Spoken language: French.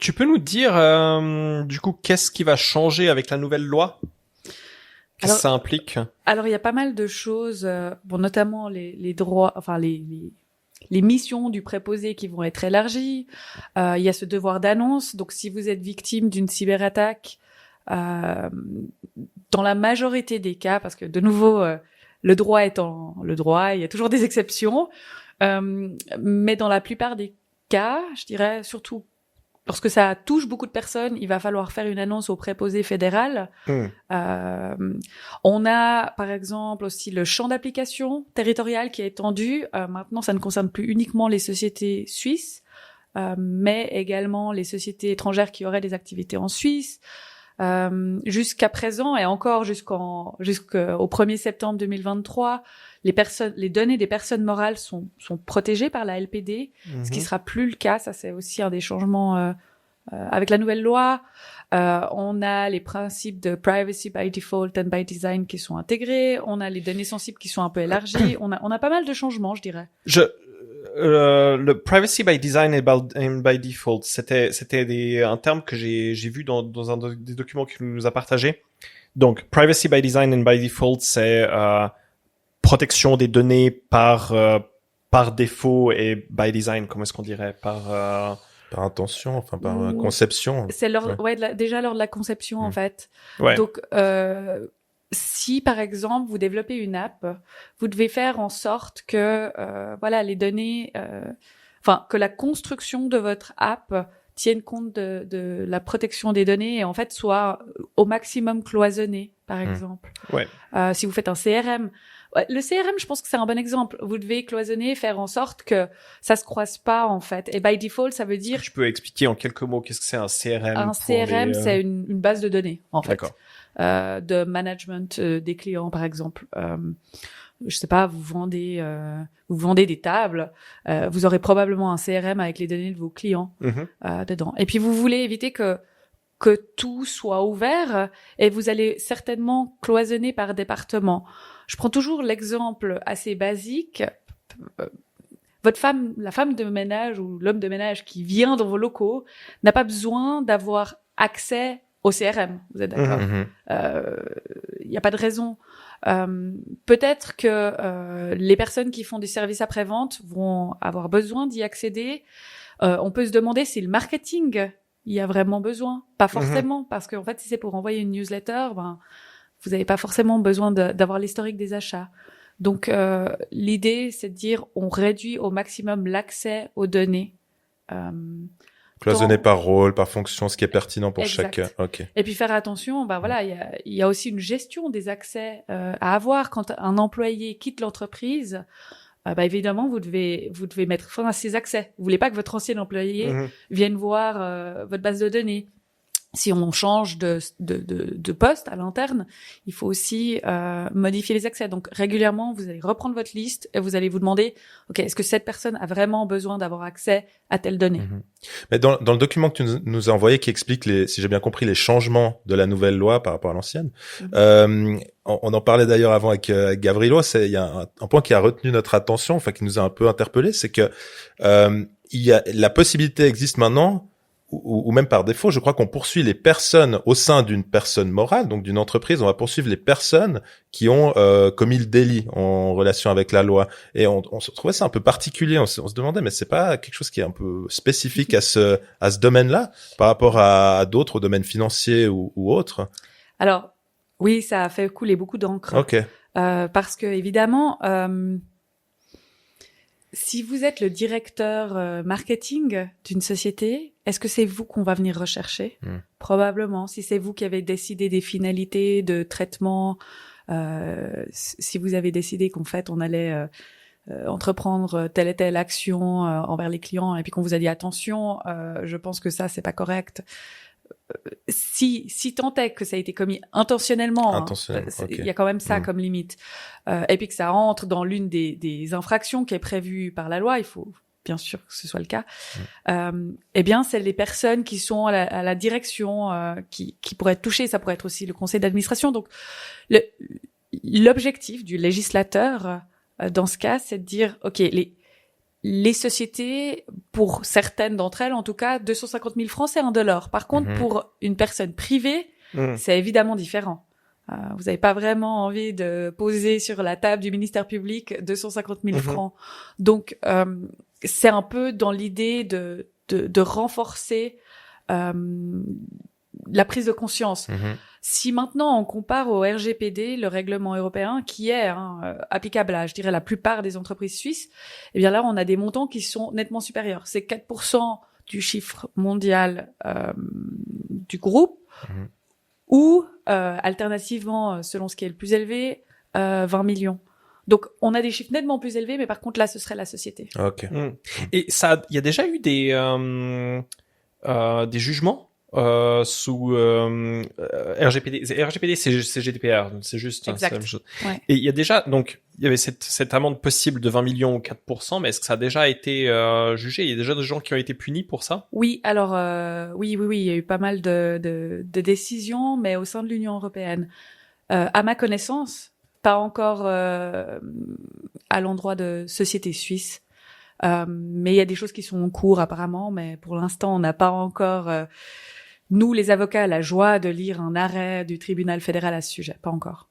Tu peux nous dire, du coup, qu'est-ce qui va changer avec la nouvelle loi? Qu'est-ce que ça implique? Alors, il y a pas mal de choses, notamment les droits, enfin les missions du préposé qui vont être élargies. Il y a ce devoir d'annonce. Donc, si vous êtes victime d'une cyberattaque, dans la majorité des cas, parce que de nouveau, le droit étant le droit, il y a toujours des exceptions. Mais dans la plupart des cas, je dirais surtout lorsque ça touche beaucoup de personnes, il va falloir faire une annonce au préposé fédéral. On a, par exemple, aussi le champ d'application territorial qui est étendu. Maintenant, ça ne concerne plus uniquement les sociétés suisses, mais également les sociétés étrangères qui auraient des activités en Suisse. Jusqu'à présent, et encore jusqu'au 1er septembre 2023, les données des personnes morales sont protégées par la LPD, ce qui sera plus le cas. Ça, c'est aussi un des changements avec la nouvelle loi. On a les principes de privacy by default and by design qui sont intégrés. On a les données sensibles qui sont un peu élargies. On a pas mal de changements, je dirais. Le privacy by design and by default, c'était un terme que j'ai vu dans un des documents qu'il nous a partagé. Donc, privacy by design and by default, c'est protection des données par défaut, et by design, comment est-ce qu'on dirait, par intention, enfin par conception. C'est déjà lors de la conception en fait. Ouais. Donc si par exemple vous développez une app, vous devez faire en sorte que les données, que la construction de votre app tienne compte de la protection des données et en fait soit au maximum cloisonnée, par exemple. Ouais. Si vous faites un CRM, le CRM, je pense que c'est un bon exemple. Vous devez cloisonner, faire en sorte que ça se croise pas, en fait. Et by default, ça veut dire... Je peux expliquer en quelques mots qu'est-ce que c'est un CRM? Un CRM, c'est une base de données, en fait. D'accord. De management des clients, par exemple. Je sais pas, vous vendez des tables, vous aurez probablement un CRM avec les données de vos clients dedans. Et puis, vous voulez éviter que tout soit ouvert et vous allez certainement cloisonner par département. Je prends toujours l'exemple assez basique. La femme de ménage ou l'homme de ménage qui vient dans vos locaux n'a pas besoin d'avoir accès au CRM. Vous êtes d'accord? Il n'y a pas de raison. Peut-être que les personnes qui font des services après-vente vont avoir besoin d'y accéder. On peut se demander si le marketing il y a vraiment besoin. Pas forcément, parce qu'en fait, si c'est pour envoyer une newsletter, vous n'avez pas forcément besoin d'avoir l'historique des achats. Donc, l'idée, c'est de dire, on réduit au maximum l'accès aux données. Cloisonné par rôle, par fonction, ce qui est pertinent pour exact. chaque. Ok. Et puis faire attention, il y a aussi une gestion des accès à avoir quand un employé quitte l'entreprise. Évidemment, vous devez mettre fin à ces accès. Vous voulez pas que votre ancien employé vienne voir votre base de données. Si on change de poste à l'interne, il faut aussi modifier les accès. Donc régulièrement, vous allez reprendre votre liste et vous allez vous demander, ok, est-ce que cette personne a vraiment besoin d'avoir accès à telle donnée? Mais dans le document que tu nous as envoyé, qui explique si j'ai bien compris, les changements de la nouvelle loi par rapport à l'ancienne, on en parlait d'ailleurs avant avec Gavrilo. Il y a un point qui a retenu notre attention, enfin qui nous a un peu interpellé, c'est que la possibilité existe maintenant. Ou même par défaut, je crois qu'on poursuit les personnes au sein d'une personne morale, donc d'une entreprise. On va poursuivre les personnes qui ont commis le délit en relation avec la loi. Et on se trouvait ça un peu particulier. On se demandait, mais c'est pas quelque chose qui est un peu spécifique à ce domaine-là par rapport à d'autres domaines financiers ou autres? Alors oui, ça a fait couler beaucoup d'encre. Ok. Parce que évidemment. Si vous êtes le directeur marketing d'une société, est-ce que c'est vous qu'on va venir rechercher? Probablement. Si c'est vous qui avez décidé des finalités de traitement, si vous avez décidé qu'en fait on allait entreprendre telle et telle action envers les clients et puis qu'on vous a dit attention, je pense que ça c'est pas correct. Si tant est que ça a été commis intentionnellement, il y a quand même ça comme limite, et puis que ça rentre dans l'une des infractions qui est prévue par la loi, il faut bien sûr que ce soit le cas. Eh bien, c'est les personnes qui sont à la direction qui pourraient être touchées. Ça pourrait être aussi le conseil d'administration. Donc, l'objectif du législateur dans ce cas, c'est de dire, ok, les sociétés, pour certaines d'entre elles, en tout cas, 250 000 francs, c'est $1. Par contre, pour une personne privée, c'est évidemment différent. Vous n'avez pas vraiment envie de poser sur la table du ministère public 250 000 francs. Donc, c'est un peu dans l'idée de renforcer la prise de conscience. Si maintenant on compare au RGPD, le règlement européen, qui est applicable à, je dirais, la plupart des entreprises suisses, eh bien là, on a des montants qui sont nettement supérieurs. C'est 4% du chiffre mondial du groupe, ou alternativement, selon ce qui est le plus élevé, 20 millions. Donc, on a des chiffres nettement plus élevés, mais par contre, là, ce serait la société. Ok. Et ça, il y a déjà eu des jugements sous RGPD. RGPD, c'est GDPR, c'est juste exact. C'est la même chose. Ouais. Et il y a déjà, donc, il y avait cette amende possible de 20 millions ou 4%, mais est-ce que ça a déjà été jugé? Il y a déjà des gens qui ont été punis pour ça? Oui, alors oui, il y a eu pas mal de décisions, mais au sein de l'Union européenne. À ma connaissance, pas encore à l'endroit de sociétés suisses, mais il y a des choses qui sont en cours apparemment, mais pour l'instant, on n'a pas encore, nous les avocats, la joie de lire un arrêt du tribunal fédéral à ce sujet, pas encore.